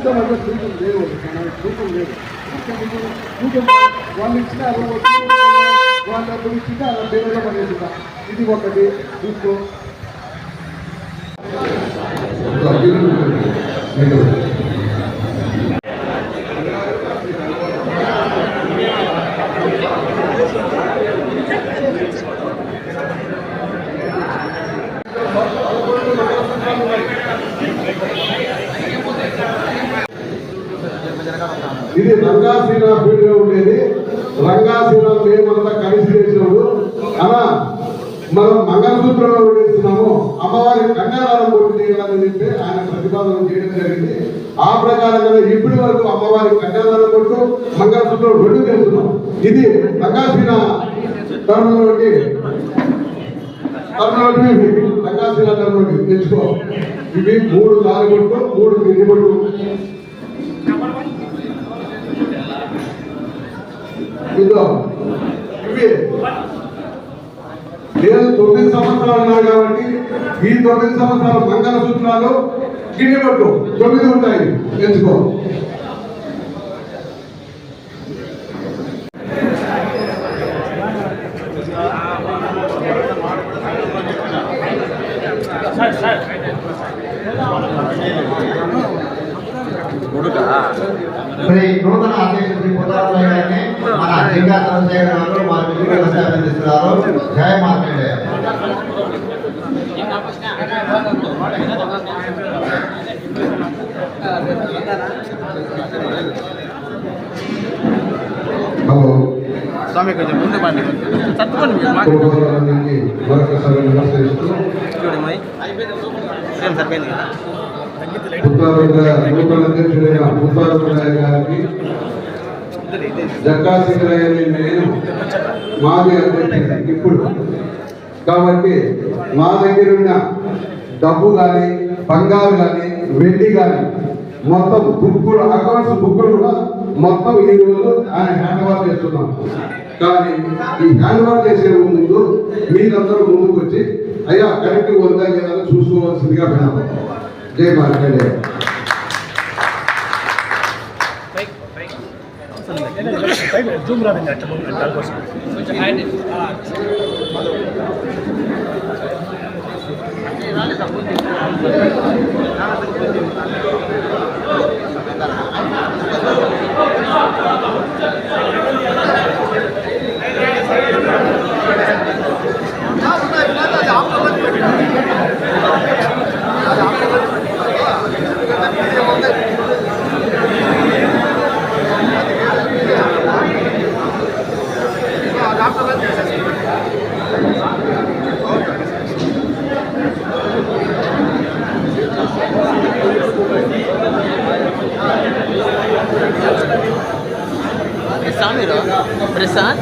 చూడడం వల్ల చూపం లేదు, చూపం లేదు. వాళ్ళు ఇచ్చినారు, వాళ్ళ గురించి అలా దేవుళ్ళ పనిచేస్తున్నా. ఇది ఒకటి చూసుకో. ఇది రంగాసీన ఫీల్డ్గా ఉండేది. రంగాసీన మేమంతా కలిసి చేసినప్పుడు అలా మనం మంగళసూత్రంలో వేస్తున్నాము, అమ్మవారి కన్యాదానం పూర్తి చేయాలని చెప్పి ఆయన ప్రతిపాదన చేయడం జరిగింది. ఆ ప్రకారంగా ఇప్పటి వరకు అమ్మవారి కన్యాదానం కొట్టు మంగళసూత్రం రెండు చేస్తున్నాం. ఇది రంగాసీన ధర్మంలోకి రంగాసీన ధర్మంలోకి తెచ్చుకో. ఇవి 3 కాలుగొట్టు 3 గిరిగొట్టు. ఇవి నేను 9 సంవత్సరాలు ఉన్నాయి కాబట్టి ఈ 9 సంవత్సరాలు మంగళసూత్రాలు గిన్నెబట్టు 9 ఉంటాయి, ఎంచుకో. శ్రీ నూతన అధ్యక్షుడు శ్రీ పుత్రాలయ గారిని మన జిల్లా చంద్రశేఖర్ గారు వారి విధులు అందిస్తున్నారు. జయ మార్కండేయ. హలో స్వామి, కొంచెం ముందు పండి చదువుకోండి. సరిపోయింది కదా. నూతన అధ్యక్షుడైన పుత్తారాయ గారికి, జక్కా సింగరయ్య నేను మాజీ అధ్యక్షుడు ఇప్పుడు కాబట్టి మా దగ్గర ఉన్న డబ్బు కానీ బంగారు కానీ వెండి కానీ మొత్తం బుక్కులు అకౌంట్స్ బుక్కులు కూడా మొత్తం ఈ రోజు ఆయన హ్యాండ్ ఓవర్ చేస్తున్నాం. కానీ ఈ హ్యాండ్ ఓవర్ చేసే ముందు మీరందరూ ముందుకు వచ్చి అయ్యా కరెక్ట్ ఉందా లేదా చూసుకోవాల్సిందిగా విన్నాము. జై మార్కండేయ. Pressant